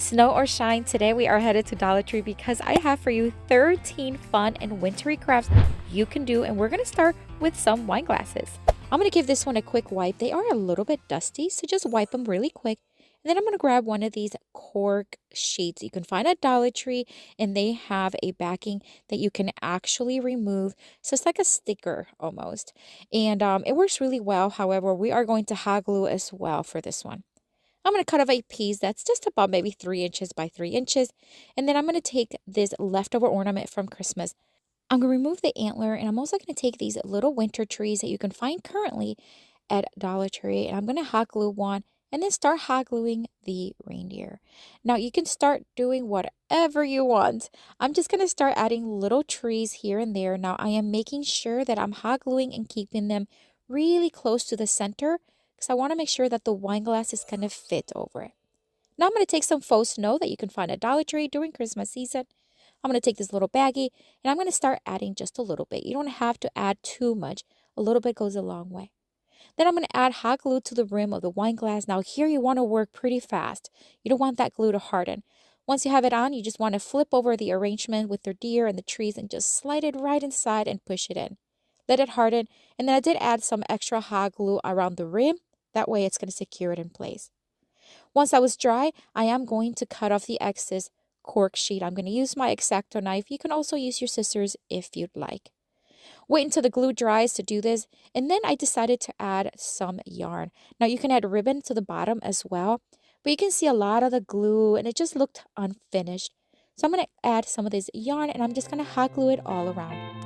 Snow or shine, today we are headed to Dollar Tree because I have for you 13 fun and wintry crafts you can do, and we're going to start with some wine glasses. I'm going to give this one a quick wipe. They are a little bit dusty, so just wipe them really quick. And then I'm going to grab one of these cork sheets you can find at Dollar Tree, and they have a backing that you can actually remove. So it's like a sticker almost. And it works really well. However, we are going to hot glue as well for this one. I'm going to cut off a piece that's just about maybe 3 inches by 3 inches. And then I'm going to take this leftover ornament from Christmas. I'm going to remove the antler, and I'm also going to take these little winter trees that you can find currently at Dollar Tree, and I'm going to hot glue one and then start hot gluing the reindeer. Now you can start doing whatever you want. I'm just going to start adding little trees here and there. Now I am making sure that I'm hot gluing and keeping them really close to the center, because I want to make sure that the wine glass is going to fit over it. Now I'm going to take some faux snow that you can find at Dollar Tree during Christmas season. I'm going to take this little baggie, and I'm going to start adding just a little bit. You don't have to add too much. A little bit goes a long way. Then I'm going to add hot glue to the rim of the wine glass. Now here you want to work pretty fast. You don't want that glue to harden. Once you have it on, you just want to flip over the arrangement with the deer and the trees and just slide it right inside and push it in. Let it harden, and then I did add some extra hot glue around the rim. That way it's going to secure it in place. Once that was dry, I am going to cut off the excess cork sheet. I'm going to use my X-Acto knife. You can also use your scissors if you'd like. Wait until the glue dries to do this, and then I decided to add some yarn. Now you can add ribbon to the bottom as well, but you can see a lot of the glue and it just looked unfinished. So I'm going to add some of this yarn, and I'm just going to hot glue it all around.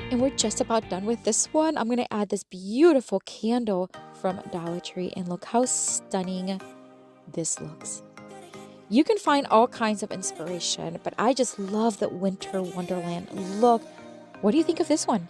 And we're just about done with this one. I'm going to add this beautiful candle from Dollar Tree, and look how stunning this looks. You can find all kinds of inspiration, but I just love the winter wonderland look. What do you think of this one?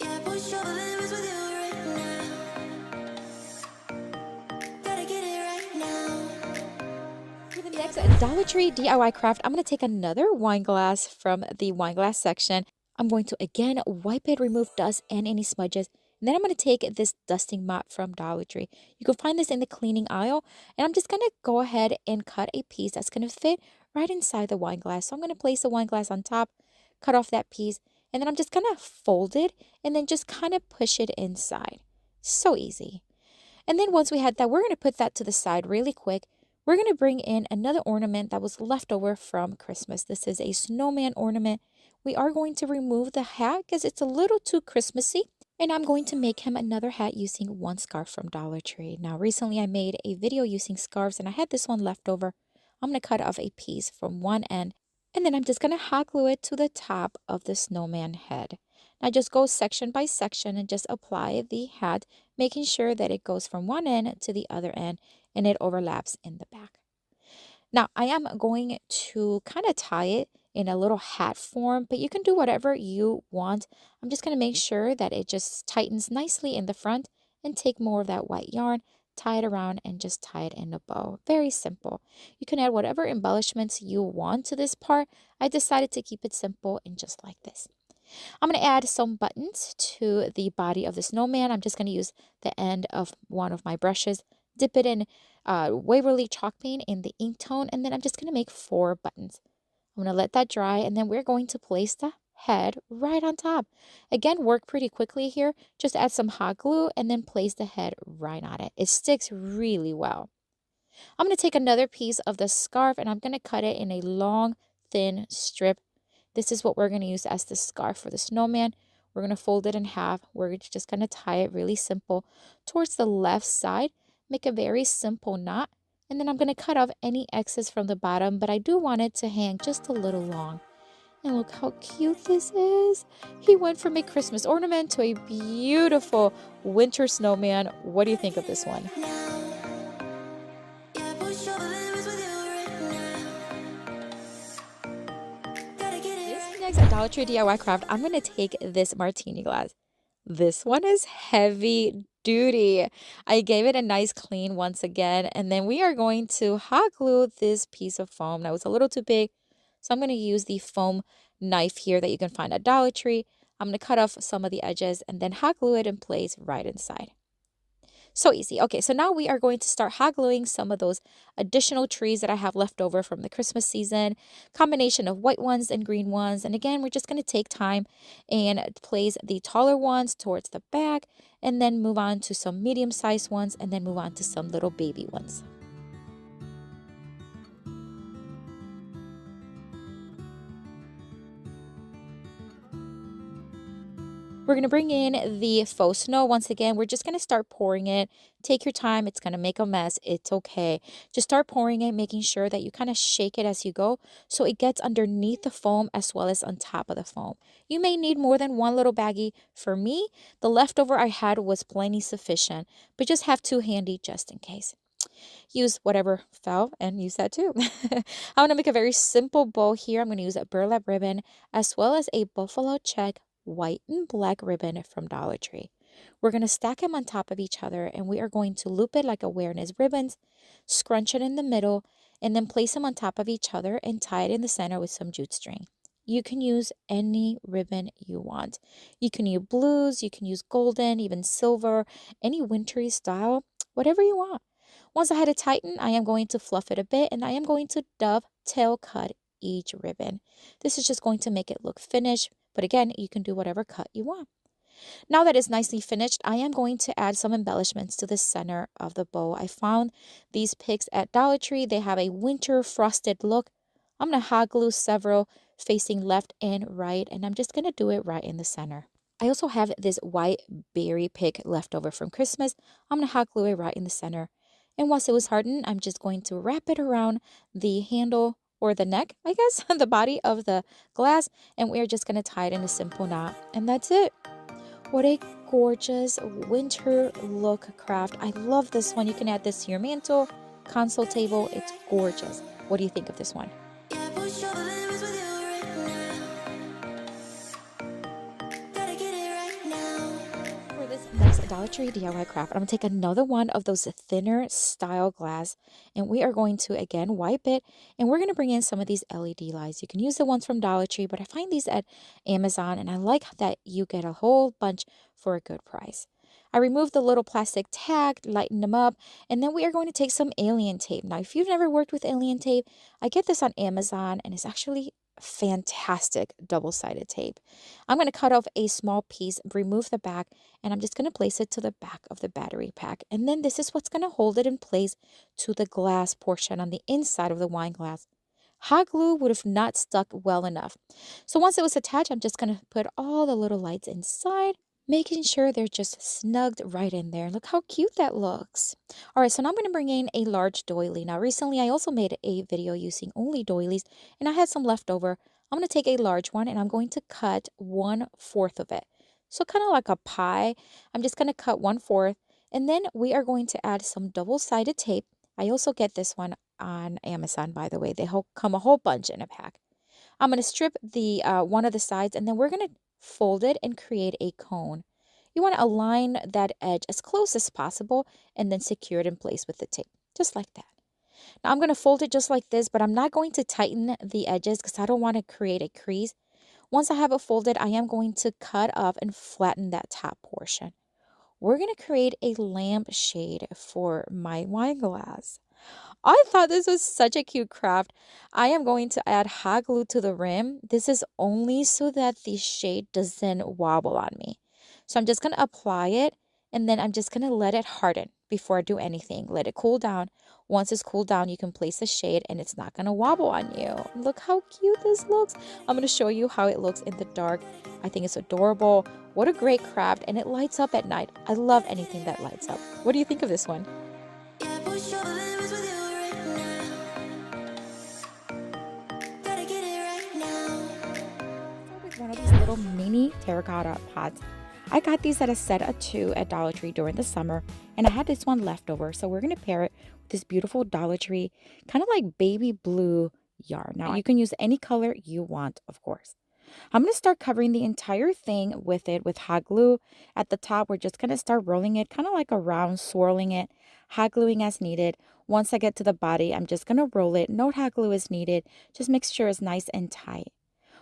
For the next Dollar Tree DIY craft, I'm going to take another wine glass from the wine glass section. I'm going to again wipe it, remove dust and any smudges. And then I'm going to take this dusting mop from Dollar Tree. You can find this in the cleaning aisle. And I'm just going to go ahead and cut a piece that's going to fit right inside the wine glass. So I'm going to place the wine glass on top, cut off that piece, and then I'm just going to fold it and then just kind of push it inside. So easy. And then once we had that, we're going to put that to the side really quick. We're going to bring in another ornament that was left over from Christmas. This is a snowman ornament. We are going to remove the hat because it's a little too Christmassy. And I'm going to make him another hat using one scarf from Dollar Tree. Now, recently I made a video using scarves, and I had this one left over. I'm going to cut off a piece from one end, and then I'm just going to hot glue it to the top of the snowman head. Now, just go section by section and just apply the hat, making sure that it goes from one end to the other end and it overlaps in the back. Now, I am going to kind of tie it in a little hat form, but you can do whatever you want. I'm just going to make sure that it just tightens nicely in the front, and take more of that white yarn, tie it around, and just tie it in a bow. Very simple. You can add whatever embellishments you want to this part. I decided to keep it simple and just like this. I'm going to add some buttons to the body of the snowman. I'm just going to use the end of one of my brushes, dip it in Waverly chalk paint in the ink tone, and then I'm just going to make 4 buttons. I'm going to let that dry, and then we're going to place the head right on top. Again, work pretty quickly here. Just add some hot glue and then place the head right on it. It sticks really well. I'm going to take another piece of the scarf, and I'm going to cut it in a long, thin strip. This is what we're going to use as the scarf for the snowman. We're going to fold it in half. We're just going to tie it really simple towards the left side. Make a very simple knot. And then I'm going to cut off any excess from the bottom, but I do want it to hang just a little long. And look how cute this is. He went from a Christmas ornament to a beautiful winter snowman. What do you think of this one? This next Dollar Tree DIY craft, I'm going to take this martini glass. This one is heavy duty. I gave it a nice clean once again, and then we are going to hot glue this piece of foam. Now it's a little too big, so I'm going to use the foam knife here that you can find at Dollar Tree. I'm going to cut off some of the edges and then hot glue it in place right inside. So easy. Okay, so now we are going to start hot gluing some of those additional trees that I have left over from the Christmas season. Combination of white ones and green ones. And again, we're just going to take time and place the taller ones towards the back and then move on to some medium-sized ones and then move on to some little baby ones. We're going to bring in the faux snow. Once again, we're just going to start pouring it. Take your time. It's going to make a mess. It's okay. Just start pouring it, making sure that you kind of shake it as you go so it gets underneath the foam as well as on top of the foam. You may need more than one little baggie. For me, the leftover I had was plenty sufficient, but just have two handy just in case. Use whatever fell and use that too. I'm going to make a very simple bow here. I'm going to use a burlap ribbon as well as a buffalo check white and black ribbon from Dollar Tree. We're going to stack them on top of each other and we are going to loop it like awareness ribbons, scrunch it in the middle, and then place them on top of each other and tie it in the center with some jute string. You can use any ribbon you want. You can use blues, you can use golden, even silver, any wintry style, whatever you want. Once I had it tightened, I am going to fluff it a bit and I am going to dovetail cut each ribbon. This is just going to make it look finished. But again, you can do whatever cut you want. Now that it's nicely finished, I am going to add some embellishments to the center of the bow. I found these picks at Dollar Tree. They have a winter frosted look. I'm going to hot glue several facing left and right, and I'm just going to do it right in the center. I also have this white berry pick left over from Christmas. I'm going to hot glue it right in the center. And once it was hardened, I'm just going to wrap it around the handle or the neck, I guess, the body of the glass, and we're just going to tie it in a simple knot, and that's it. What a gorgeous winter look craft. I love this one. You can add this to your mantle, console table. It's gorgeous. What do you think of this one? Next Dollar Tree DIY craft, I'm going to take another one of those thinner style glass and we are going to again wipe it and we're going to bring in some of these LED lights. You can use the ones from Dollar Tree, but I find these at Amazon and I like that you get a whole bunch for a good price. I removed the little plastic tag, lighten them up, and then we are going to take some alien tape. Now, if you've never worked with alien tape, I get this on Amazon and it's actually fantastic double-sided tape. I'm going to cut off a small piece, remove the back, and I'm just going to place it to the back of the battery pack. And then this is what's going to hold it in place to the glass portion on the inside of the wine glass. Hot glue would have not stuck well enough. So once it was attached, I'm just going to put all the little lights inside, making sure they're just snugged right in there. Look how cute that looks. All right, so now I'm going to bring in a large doily. Now, recently, I also made a video using only doilies, and I had some left over. I'm going to take a large one, and I'm going to cut 1/4 of it. So kind of like a pie. I'm just going to cut 1/4, and then we are going to add some double-sided tape. I also get this one on Amazon, by the way. They come a whole bunch in a pack. I'm going to strip the one of the sides, and then we're going to fold it and create a cone. You want to align that edge as close as possible and then secure it in place with the tape, just like that. Now I'm going to fold it just like this, but I'm not going to tighten the edges because I don't want to create a crease. Once I have it folded, I am going to cut off and flatten that top portion. We're going to create a lamp shade for my wine glass. I thought this was such a cute craft. I am going to add hot glue to the rim. This is only so that the shade doesn't wobble on me. So I'm just going to apply it and then I'm just going to let it harden before I do anything. Let it cool down. Once it's cooled down, you can place the shade and it's not going to wobble on you. Look how cute this looks. I'm going to show you how it looks in the dark. I think it's adorable. What a great craft, and it lights up at night. I love anything that lights up. What do you think of this one? One of these little mini terracotta pots. I got these at a set of 2 at Dollar Tree during the summer, and I had this one left over, so we're going to pair it with this beautiful Dollar Tree, kind of like baby blue yarn. Now, you can use any color you want, of course. I'm going to start covering the entire thing with it with hot glue. At the top, we're just going to start rolling it kind of like around, swirling it, hot gluing as needed. Once I get to the body, I'm just going to roll it. No hot glue is needed. Just make sure it's nice and tight.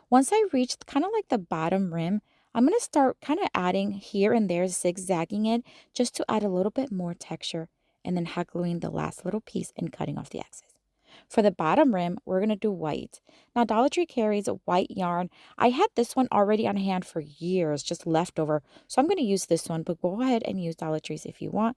Once I reach kind of like the bottom rim, I'm going to start kind of adding here and there, zigzagging it just to add a little bit more texture, and then hot gluing the last little piece and cutting off the excess. For the bottom rim, we're going to do white. Now, Dollar Tree carries a white yarn. I had this one already on hand for years, just leftover. So I'm going to use this one, but go ahead and use Dollar Tree's if you want.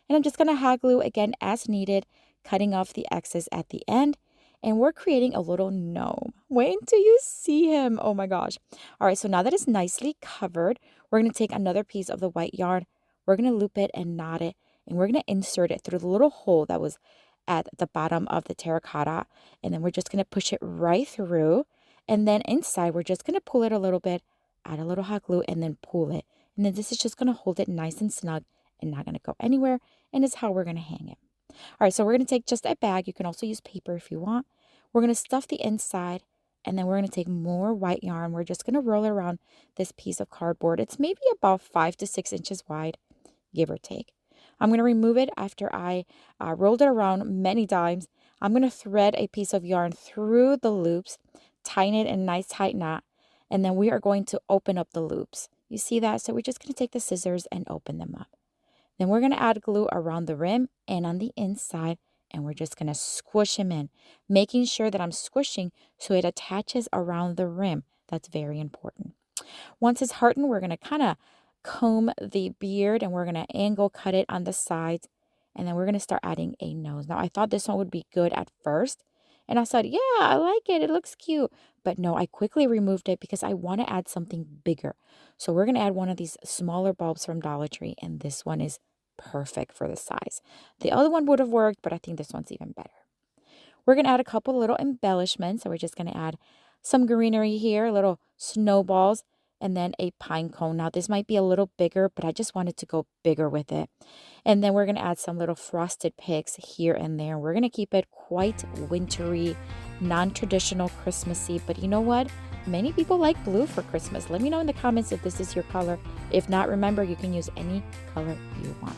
And I'm just going to hot glue again as needed, cutting off the excess at the end. And we're creating a little gnome. Wait until you see him. Oh my gosh. All right, so now that it's nicely covered, we're going to take another piece of the white yarn. We're going to loop it and knot it. And we're going to insert it through the little hole that was at the bottom of the terracotta. And then we're just going to push it right through. And then inside, we're just going to pull it a little bit, add a little hot glue, and then pull it. And then this is just going to hold it nice and snug and not going to go anywhere. And it's how we're going to hang it. All right, so we're going to take just a bag. You can also use paper if you want. We're going to stuff the inside, and then we're going to take more white yarn. We're just going to roll it around this piece of cardboard. It's maybe about 5 to 6 inches wide, give or take. I'm going to remove it after I rolled it around many times. I'm going to thread a piece of yarn through the loops, tighten it in a nice tight knot, and then we are going to open up the loops. You see that? So we're just going to take the scissors and open them up. Then we're going to add glue around the rim and on the inside, and we're just going to squish him in, making sure that I'm squishing so it attaches around the rim. That's very important. Once it's hardened, we're going to kind of comb the beard, and we're going to angle cut it on the sides, and then we're going to start adding a nose. Now, I thought this one would be good at first, and I said, yeah, I like it. It looks cute. But no, I quickly removed it because I want to add something bigger. So we're going to add one of these smaller bulbs from Dollar Tree, and this one is perfect for the size. The other one would have worked, but I think this one's even better. We're going to add a couple little embellishments. So we're just going to add some greenery here, little snowballs, and then a pine cone. Now, this might be a little bigger, but I just wanted to go bigger with it. And then we're going to add some little frosted pigs here and there. We're going to keep it quite wintry, non-traditional Christmassy. But you know what? Many people like blue for Christmas. Let me know in the comments if this is your color. If not, remember, you can use any color you want.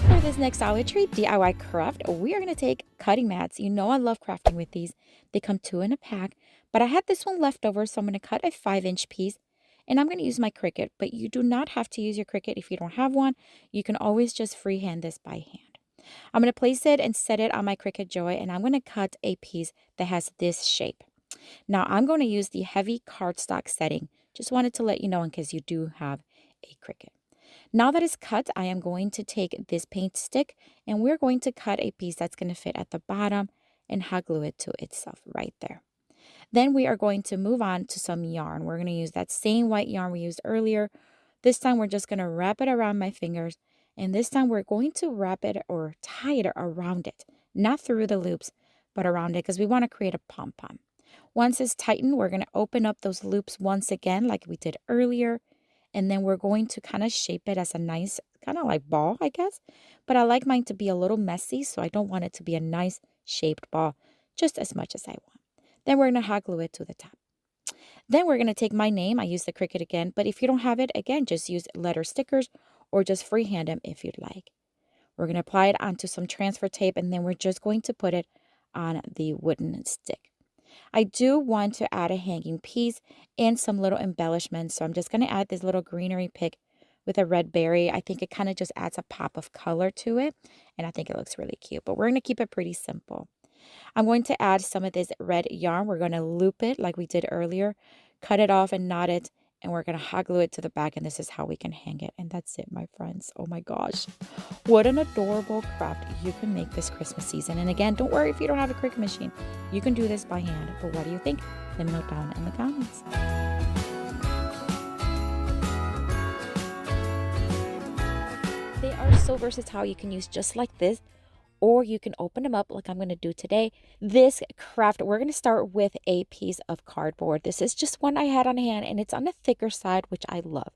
For this next Dollar Tree DIY craft, we are going to take cutting mats. You know I love crafting with these. They come 2 in a pack, but I had this one left over, so I'm going to cut a 5-inch piece. And I'm going to use my Cricut, but you do not have to use your Cricut if you don't have one. You can always just freehand this by hand. I'm going to place it and set it on my Cricut Joy, and I'm going to cut a piece that has this shape. Now, I'm going to use the heavy cardstock setting. Just wanted to let you know in case you do have a Cricut. Now that it's cut, I am going to take this paint stick, and we're going to cut a piece that's going to fit at the bottom and hot glue it to itself right there. Then we are going to move on to some yarn. We're going to use that same white yarn we used earlier. This time we're just going to wrap it around my fingers. And this time we're going to wrap it or tie it around it. Not through the loops, but around it because we want to create a pom-pom. Once it's tightened, we're going to open up those loops once again like we did earlier. And then we're going to kind of shape it as a nice, kind of like ball, I guess. But I like mine to be a little messy, so I don't want it to be a nice shaped ball, just as much as I want. Then we're going to hot glue it to the top. Then we're going to take my name. I use the Cricut again, but if you don't have it, again, just use letter stickers or just freehand them if you'd like. We're going to apply it onto some transfer tape, and then we're just going to put it on the wooden stick. I do want to add a hanging piece and some little embellishments, so I'm just going to add this little greenery pick with a red berry. I think it kind of just adds a pop of color to it, and I think it looks really cute, but we're going to keep it pretty simple. I'm going to add some of this red yarn. We're going to loop it like we did earlier, cut it off and knot it, and we're going to hot glue it to the back, and this is how we can hang it. And that's it, my friends. Oh my gosh. What an adorable craft you can make this Christmas season. And again, don't worry if you don't have a Cricut machine. You can do this by hand. But what do you think? Let me know down in the comments. They are so versatile. You can use just like this, or you can open them up like I'm going to do today. This craft, we're going to start with a piece of cardboard. This is just one I had on hand, and it's on the thicker side, which I love.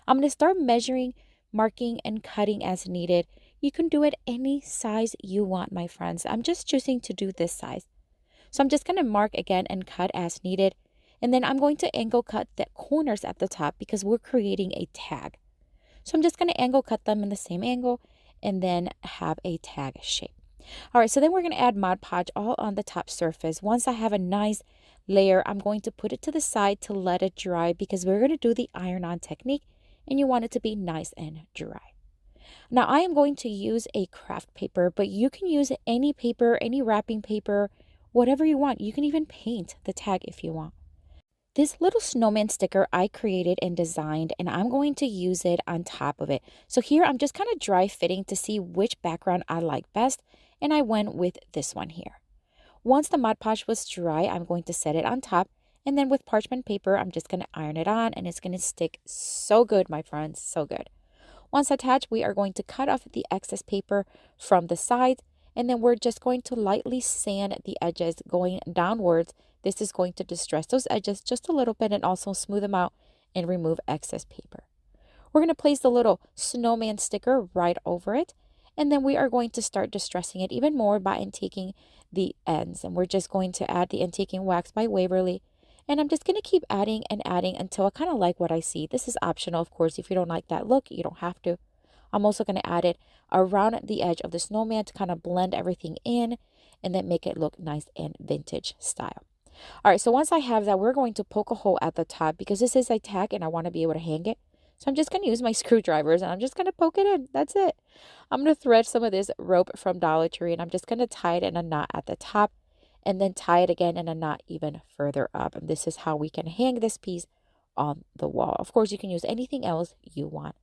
I'm going to start measuring, marking, and cutting as needed. You can do it any size you want, my friends. I'm just choosing to do this size. So I'm just going to mark again and cut as needed. And then I'm going to angle cut the corners at the top because we're creating a tag. So I'm just going to angle cut them in the same angle and then have a tag shape. All right, so then we're going to add Mod Podge all on the top surface. Once I have a nice layer, I'm going to put it to the side to let it dry because we're going to do the iron-on technique and you want it to be nice and dry. Now I am going to use a craft paper, but you can use any paper, any wrapping paper, whatever you want. You can even paint the tag if you want. This little snowman sticker I created and designed, and I'm going to use it on top of it. So here I'm just kind of dry fitting to see which background I like best, and I went with this one here. Once the Mod Podge was dry, I'm going to set it on top, and then with parchment paper, I'm just going to iron it on, and it's going to stick so good, my friends, so good. Once attached, we are going to cut off the excess paper from the sides, and then we're just going to lightly sand the edges going downwards. This is going to distress those edges just a little bit and also smooth them out and remove excess paper. We're going to place the little snowman sticker right over it, and then we are going to start distressing it even more by antiquing the ends. And we're just going to add the antiquing wax by Waverly. And I'm just going to keep adding and adding until I kind of like what I see. This is optional, of course. If you don't like that look, you don't have to. I'm also going to add it around the edge of the snowman to kind of blend everything in and then make it look nice and vintage style. All right, so once I have that, we're going to poke a hole at the top because this is a tag and I want to be able to hang it. So I'm just going to use my screwdrivers and I'm just going to poke it in. That's it. I'm going to thread some of this rope from Dollar Tree and I'm just going to tie it in a knot at the top and then tie it again in a knot even further up. And this is how we can hang this piece on the wall. Of course, you can use anything else you want.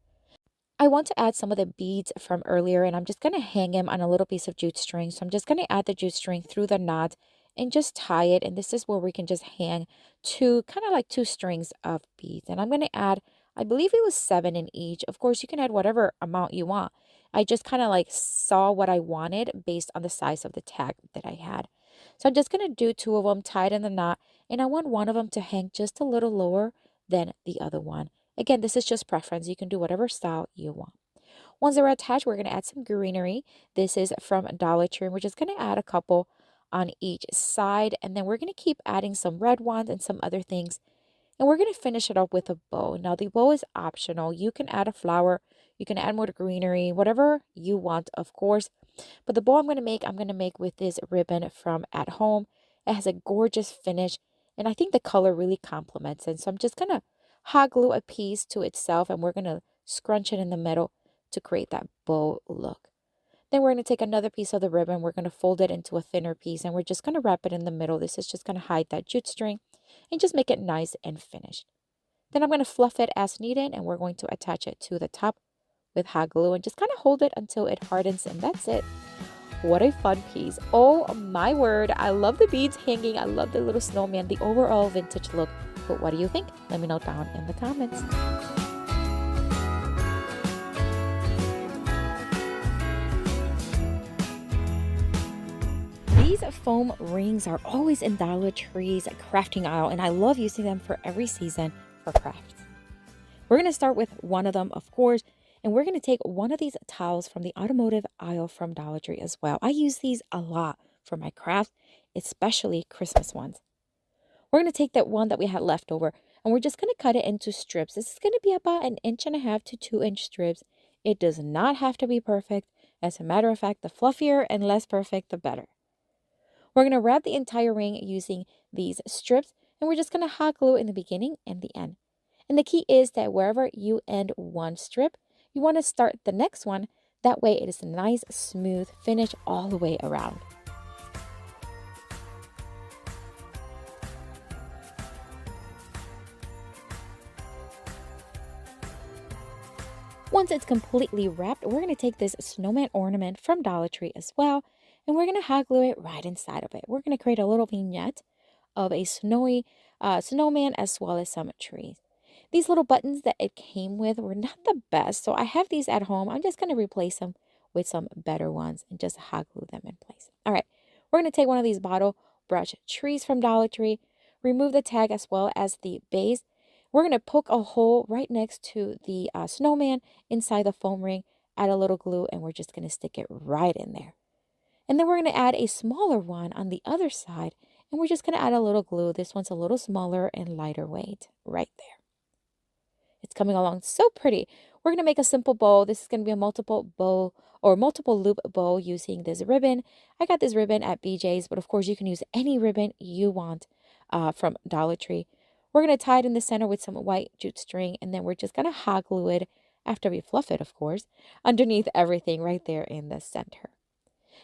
I want to add some of the beads from earlier and I'm just going to hang them on a little piece of jute string. So I'm just going to add the jute string through the knot and just tie it. And this is where we can just hang two, kind of like two strings of beads. And I'm going to add, I believe it was 7 in each. Of course, you can add whatever amount you want. I just kind of like saw what I wanted based on the size of the tag that I had. So I'm just going to do 2 of them tied in the knot. And I want one of them to hang just a little lower than the other one. Again, this is just preference. You can do whatever style you want. Once they're attached, we're going to add some greenery. This is from Dollar Tree. And we're just going to add a couple on each side. And then we're going to keep adding some red ones and some other things. And we're going to finish it up with a bow. Now, the bow is optional. You can add a flower. You can add more greenery, whatever you want, of course. But the bow I'm going to make with this ribbon from At Home. It has a gorgeous finish. And I think the color really complements it. So I'm just going to hot glue a piece to itself and we're going to scrunch it in the middle to create that bow look. Then we're going to take another piece of the ribbon, we're going to fold it into a thinner piece and we're just going to wrap it in the middle. This is just going to hide that jute string and just make it nice and finished. Then I'm going to fluff it as needed and we're going to attach it to the top with hot glue and just kind of hold it until it hardens and that's it. What a fun piece. Oh my word. I love the beads hanging. I love the little snowman, the overall vintage look. But what do you think? Let me know down in the comments. These foam rings are always in Dollar Tree's crafting aisle, and I love using them for every season for crafts. We're going to start with one of them, of course, and we're going to take one of these towels from the automotive aisle from Dollar Tree as well. I use these a lot for my crafts, especially Christmas ones. We're going to take that one that we had left over and we're just going to cut it into strips. This is going to be about 1.5 to 2-inch strips. It does not have to be perfect. As a matter of fact, the fluffier and less perfect, the better. We're going to wrap the entire ring using these strips and we're just going to hot glue in the beginning and the end. And the key is that wherever you end one strip, you want to start the next one. That way it is a nice, smooth finish all the way around. Once it's completely wrapped, we're going to take this snowman ornament from Dollar Tree as well, and we're going to hot glue it right inside of it. We're going to create a little vignette of a snowy snowman as well as some trees. These little buttons that it came with were not the best, so I have these at home. I'm just going to replace them with some better ones and just hot glue them in place. All right, we're going to take one of these bottle brush trees from Dollar Tree, remove the tag as well as the base. We're going to poke a hole right next to the snowman inside the foam ring add a little glue, and we're just going to stick it right in there. And then we're going to add a smaller one on the other side, and we're just going to add a little glue. This one's a little smaller and lighter weight right there. It's coming along so pretty. We're going to make a simple bow. This is going to be a multiple bow or multiple loop bow using this ribbon. I got this ribbon at BJ's, but of course you can use any ribbon you want from Dollar Tree. We're going to tie it in the center with some white jute string, and then we're just going to hot glue it, after we fluff it, of course, underneath everything right there in the center.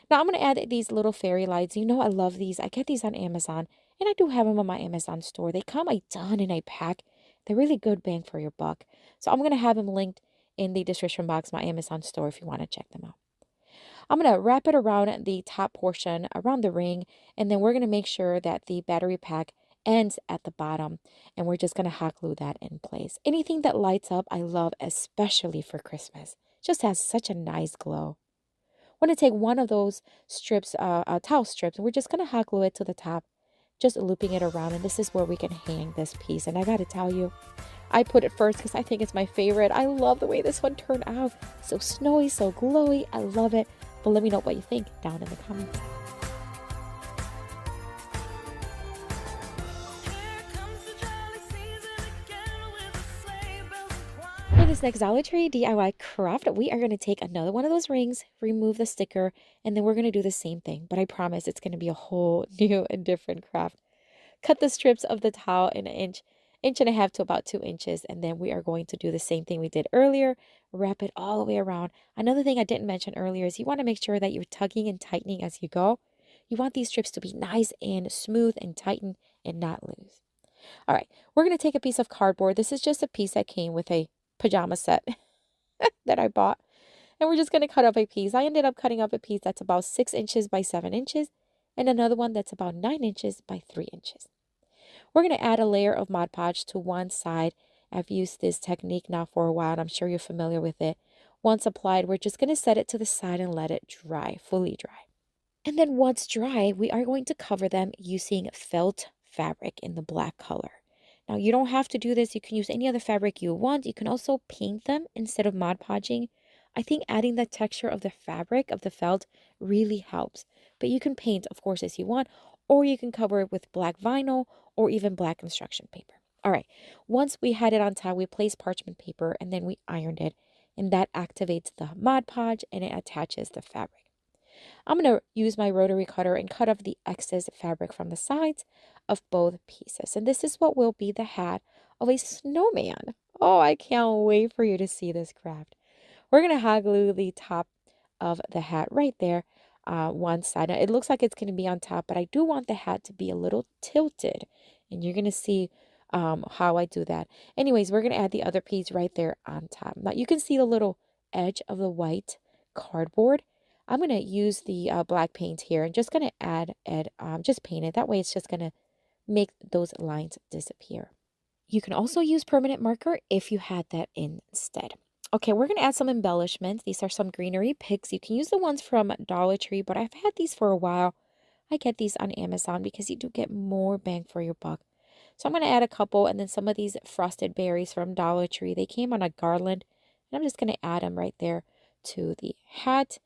Now I'm going to add these little fairy lights. You know I love these. I get these on Amazon, and I do have them on my Amazon store. They come a ton in a pack. They're really good bang for your buck. So I'm going to have them linked in the description box, my Amazon store, if you want to check them out. I'm going to wrap it around the top portion, around the ring, and then we're going to make sure that the battery pack ends at the bottom, and we're just going to hot glue that in place. Anything that lights up, I love, especially for Christmas. Just has such a nice glow. I'm going to take one of those strips, towel strips, and we're just going to hot glue it to the top, just looping it around, and this is where we can hang this piece. And I got to tell you, I put it first because I think it's my favorite. I love the way this one turned out. So snowy, so glowy. I love it. But let me know what you think down in the comments. For this next Dollar Tree DIY craft, we are going to take another one of those rings, remove the sticker, and then we're going to do the same thing. But I promise it's going to be a whole new and different craft. Cut the strips of the towel in an inch and a half to about 2 inches, and then we are going to do the same thing we did earlier. Wrap it all the way around. Another thing I didn't mention earlier is you want to make sure that you're tugging and tightening as you go. You want these strips to be nice and smooth and tighten and not loose. All right, we're going to take a piece of cardboard. This is just a piece that came with a pajama set that I bought, and we're just going to cut up a piece. I ended up cutting up a piece that's about 6 inches by 7 inches, and another one that's about 9 inches by 3 inches. We're going to add a layer of Mod Podge to one side. I've used this technique now for a while, and I'm sure you're familiar with it. Once applied, we're just going to set it to the side and let it dry, fully dry. And then once dry, we are going to cover them using felt fabric in the black color. Now, you don't have to do this. You can use any other fabric you want. You can also paint them instead of Mod Podging. I think adding the texture of the fabric, of the felt, really helps. But you can paint, of course, as you want, or you can cover it with black vinyl or even black construction paper. All right, once we had it on top, we placed parchment paper and then we ironed it, and that activates the Mod Podge and it attaches the fabric. I'm going to use my rotary cutter and cut off the excess fabric from the sides of both pieces. And this is what will be the hat of a snowman. Oh, I can't wait for you to see this craft. We're going to hot glue the top of the hat right there, one side. Now, it looks like it's going to be on top, but I do want the hat to be a little tilted. And you're going to see how I do that. Anyways, we're going to add the other piece right there on top. Now, you can see the little edge of the white cardboard. I'm going to use the black paint here and just going to add just paint it. That way it's just going to make those lines disappear. You can also use permanent marker if you had that instead. Okay, we're going to add some embellishments. These are some greenery picks. You can use the ones from Dollar Tree, but I've had these for a while. I get these on Amazon because you do get more bang for your buck. So I'm going to add a couple, and then some of these frosted berries from Dollar Tree. They came on a garland, and I'm just going to add them right there to the hat.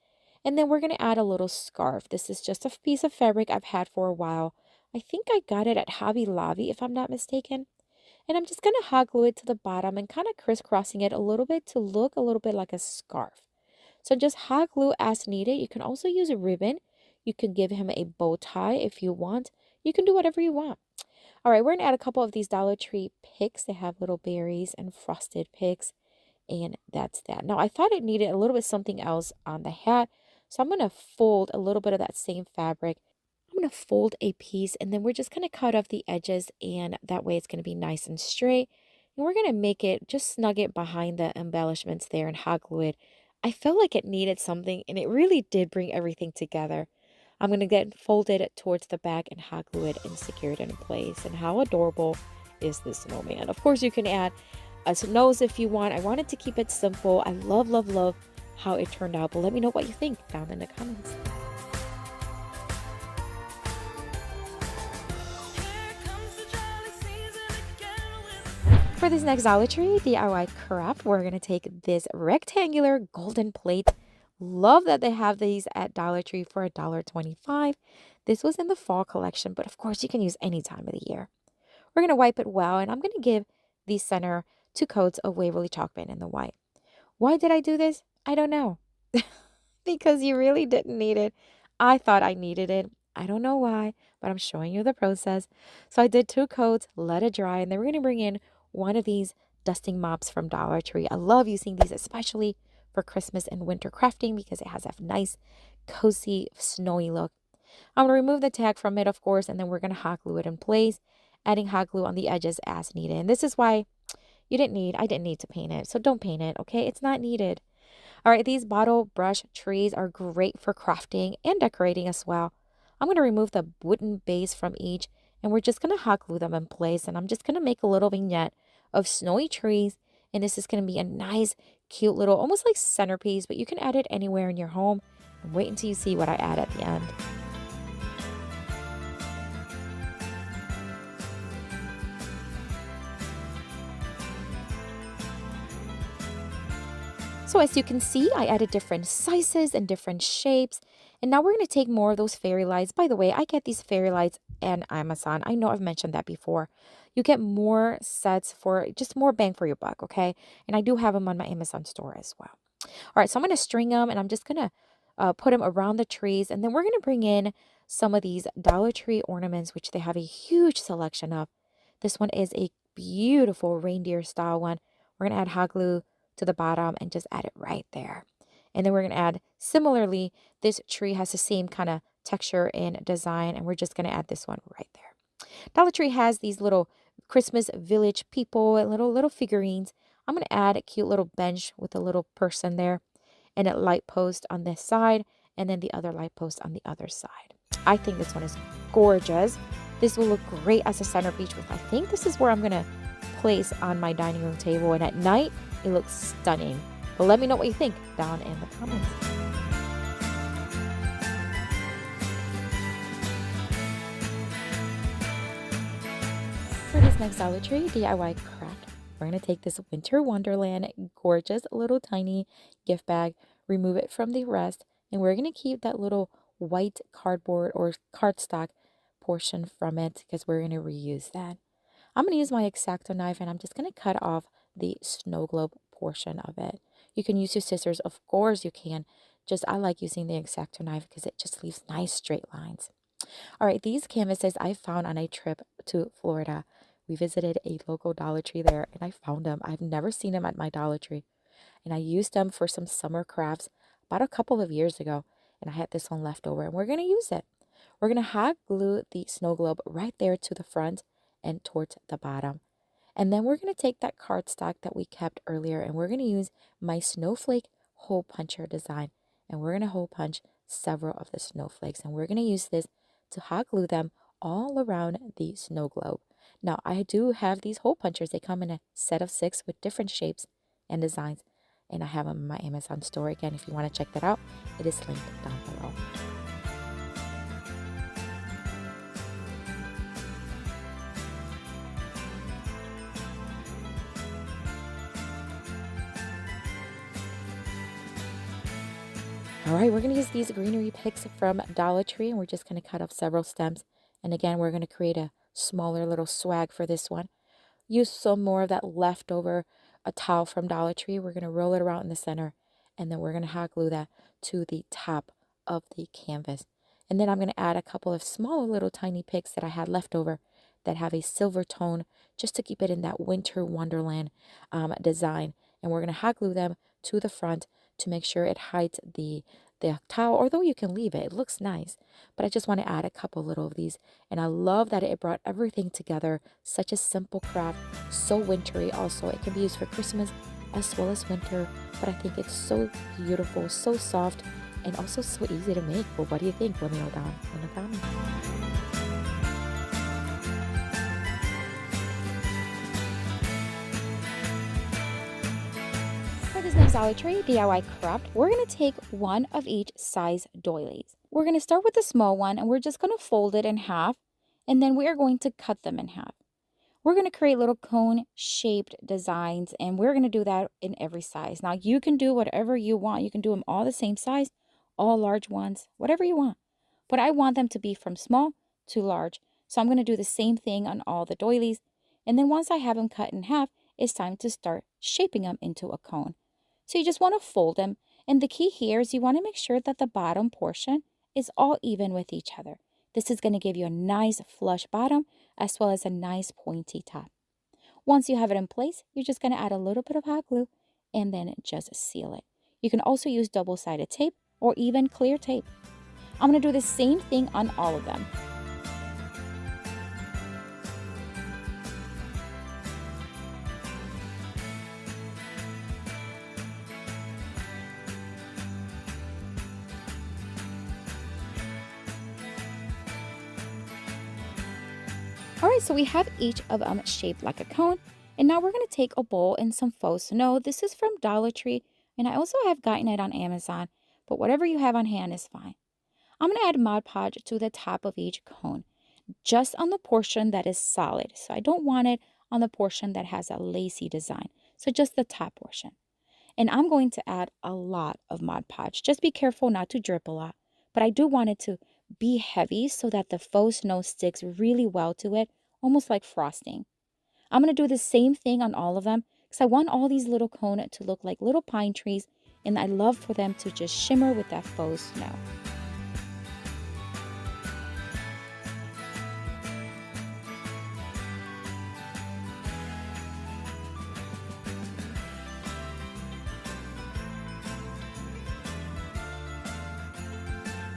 And then we're going to add a little scarf. This is just a piece of fabric I've had for a while. I think I got it at Hobby Lobby, if I'm not mistaken. And I'm just going to hot glue it to the bottom and kind of crisscrossing it a little bit to look a little bit like a scarf. So just hot glue as needed. You can also use a ribbon. You can give him a bow tie if you want. You can do whatever you want. All right, we're going to add a couple of these Dollar Tree picks. They have little berries and frosted picks. And that's that. Now, I thought it needed a little bit something else on the hat. So I'm going to fold a little bit of that same fabric. I'm going to fold a piece, and then we're just going to cut off the edges, and that way it's going to be nice and straight. And we're going to make it, just snug it behind the embellishments there and hot glue it. I felt like it needed something, and it really did bring everything together. I'm going to get folded towards the back and hot glue it and secure it in place. And how adorable is this snowman? Of course, you can add a nose if you want. I wanted to keep it simple. I love, love, love how it turned out, but let me know what you think down in the comments. For this next Dollar Tree DIY craft, we're going to take this rectangular golden plate. Love that they have these at Dollar Tree for $1.25. This was in the fall collection, but of course you can use any time of the year. We're going to wipe it well, and I'm going to give the center 2 coats of Waverly chalk paint in the white. Why did I do this? I don't know. Because you really didn't need it. I thought I needed it. I don't know why, but I'm showing you the process. So I did 2 coats, let it dry, and then we're going to bring in one of these dusting mops from Dollar Tree. I love using these, especially for Christmas and winter crafting, because it has a nice, cozy, snowy look. I'm going to remove the tag from it, of course, and then we're going to hot glue it in place, adding hot glue on the edges as needed. And this is why I didn't need to paint it. So don't paint it, okay? It's not needed. All right, these bottle brush trees are great for crafting and decorating as well. I'm going to remove the wooden base from each, and we're just going to hot glue them in place. And I'm just going to make a little vignette of snowy trees. And this is going to be a nice, cute little, almost like centerpiece, but you can add it anywhere in your home. And wait until you see what I add at the end. So as you can see, I added different sizes and different shapes. And now we're going to take more of those fairy lights. By the way, I get these fairy lights on Amazon. I know I've mentioned that before. You get more sets for just more bang for your buck, okay? And I do have them on my Amazon store as well. All right, so I'm going to string them, and I'm just going to put them around the trees. And then we're going to bring in some of these Dollar Tree ornaments, which they have a huge selection of. This one is a beautiful reindeer style one. We're going to add hot glue to the bottom and just add it right there. And then we're going to add, similarly, this tree has the same kind of texture and design, and we're just going to add this one right there. Dollar Tree has these little Christmas village people and little figurines. I'm going to add a cute little bench with a little person there and a light post on this side, and then the other light post on the other side. I think this one is gorgeous. This will look great as a centerpiece, which I think this is where I'm going to place on my dining room table, and at night it looks stunning. But let me know what you think down in the comments. For this next Dollar Tree DIY craft, we're going to take this Winter Wonderland gorgeous little tiny gift bag, remove it from the rest, and we're going to keep that little white cardboard or cardstock portion from it because we're going to reuse that. I'm going to use my X-Acto knife, and I'm just going to cut off the snow globe portion of it. You can use your scissors, of course you can. I like using the X-Acto knife because it just leaves nice straight lines. All right, these canvases I found on a trip to Florida. We visited a local Dollar Tree there, and I found them. I've never seen them at my Dollar Tree. And I used them for some summer crafts about a couple of years ago, and I had this one left over, and we're going to use it. We're going to hot glue the snow globe right there to the front and towards the bottom. And then we're going to take that cardstock that we kept earlier, and we're going to use my Snowflake hole puncher design. And we're going to hole punch several of the snowflakes, and we're going to use this to hot glue them all around the snow globe. Now, I do have these hole punchers. They come in a set of 6 with different shapes and designs, and I have them in my Amazon store. Again, if you want to check that out, it is linked down below. All right, we're going to use these greenery picks from Dollar Tree, and we're just going to cut off several stems. And again, we're going to create a smaller little swag for this one. Use some more of that leftover towel from Dollar Tree. We're going to roll it around in the center, and then we're going to hot glue that to the top of the canvas. And then I'm going to add a couple of smaller little tiny picks that I had left over that have a silver tone just to keep it in that Winter Wonderland design. And we're going to hot glue them to the front to make sure it hides the towel, although you can leave it. It looks nice, but I just want to add a couple little of these. And I love that it brought everything together. Such a simple craft, so wintry also. It can be used for Christmas as well as winter, but I think it's so beautiful, so soft, and also so easy to make. Well, what do you think? Let me know down in the comments. For this next Dollar Tree DIY craft, we're going to take one of each size doilies. We're going to start with the small one, and we're just going to fold it in half, and then we are going to cut them in half. we're going to create little cone shaped designs, and we're going to do that in every size. Now you can do whatever you want. You can do them all the same size, all large ones, whatever you want. But I want them to be from small to large. So I'm going to do the same thing on all the doilies. And then once I have them cut in half, it's time to start shaping them into a cone. So you just want to fold them. And the key here is you want to make sure that the bottom portion is all even with each other. This is going to give you a nice flush bottom as well as a nice pointy top. Once you have it in place, you're just going to add a little bit of hot glue and then just seal it. You can also use double-sided tape or even clear tape. I'm going to do the same thing on all of them. Alright, so we have each of them shaped like a cone. And now we're going to take a bowl and some faux snow. This is from Dollar Tree, and I also have gotten it on Amazon, but whatever you have on hand is fine. I'm going to add Mod Podge to the top of each cone, just on the portion that is solid. So I don't want it on the portion that has a lacy design. So just the top portion. And I'm going to add a lot of Mod Podge. Just be careful not to drip a lot. But I do want it to be heavy so that the faux snow sticks really well to it, almost like frosting. I'm going to do the same thing on all of them because I want all these little cones to look like little pine trees, and I love for them to just shimmer with that faux snow.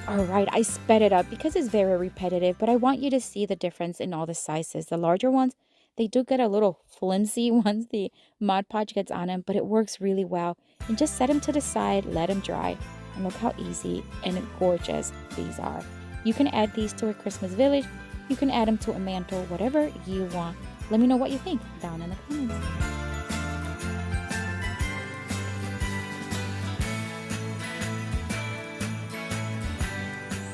All right, I sped it up because it's very repetitive, but I want you to see the difference in all the sizes. The larger ones, they do get a little flimsy once the Mod Podge gets on them, but it works really well. And just set them to the side, let them dry, and look how easy and gorgeous these are. You can add these to a Christmas village. You can add them to a mantle, whatever you want. Let me know what you think down in the comments.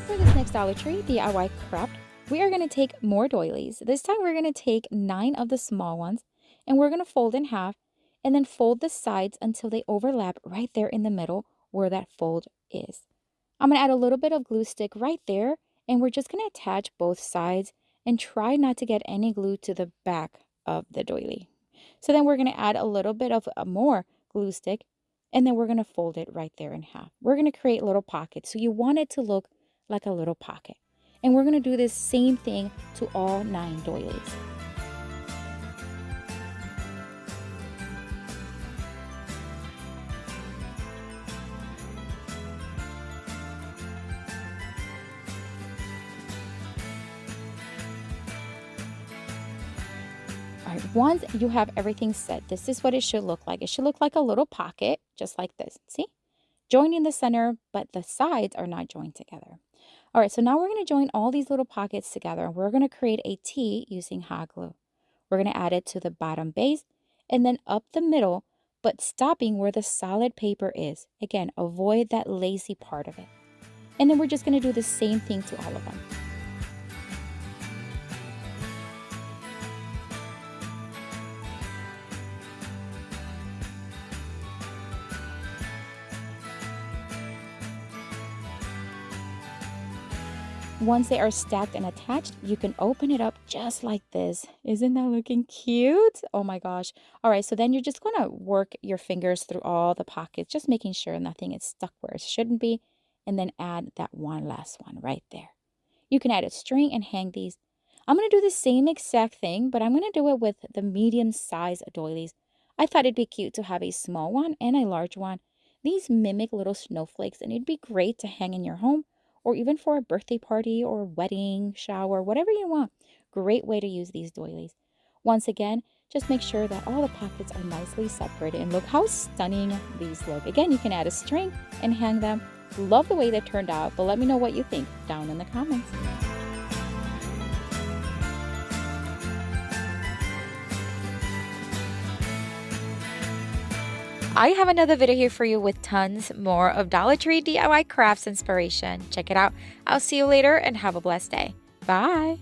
For this next Dollar Tree DIY craft, we are going to take more doilies. This time we're going to take 9 of the small ones, and we're going to fold in half and then fold the sides until they overlap right there in the middle where that fold is. I'm going to add a little bit of glue stick right there, and we're just going to attach both sides and try not to get any glue to the back of the doily. So then we're going to add a little bit of more glue stick, and then we're going to fold it right there in half. We're going to create little pockets. So you want it to look like a little pocket. And we're going to do this same thing to all 9 doilies. All right, once you have everything set, this is what it should look like. It should look like a little pocket, just like this. See? Joined in the center, but the sides are not joined together. All right, so now we're going to join all these little pockets together. We're going to create a T using hot glue. We're going to add it to the bottom base and then up the middle, but stopping where the solid paper is. Again, avoid that lacy part of it. And then we're just going to do the same thing to all of them. Once they are stacked and attached, you can open it up just like this. Isn't that looking cute? Oh my gosh. All right, so then you're just going to work your fingers through all the pockets, just making sure nothing is stuck where it shouldn't be, and then add that one last one right there. You can add a string and hang these. I'm going to do the same exact thing, but I'm going to do it with the medium size doilies. I thought it'd be cute to have a small one and a large one. These mimic little snowflakes, and it'd be great to hang in your home, or even for a birthday party or wedding, shower, whatever you want. Great way to use these doilies. Once again, just make sure that all the pockets are nicely separated, and look how stunning these look. Again, you can add a string and hang them. Love the way they turned out, but let me know what you think down in the comments. I have another video here for you with tons more of Dollar Tree DIY crafts inspiration. Check it out. I'll see you later and have a blessed day. Bye.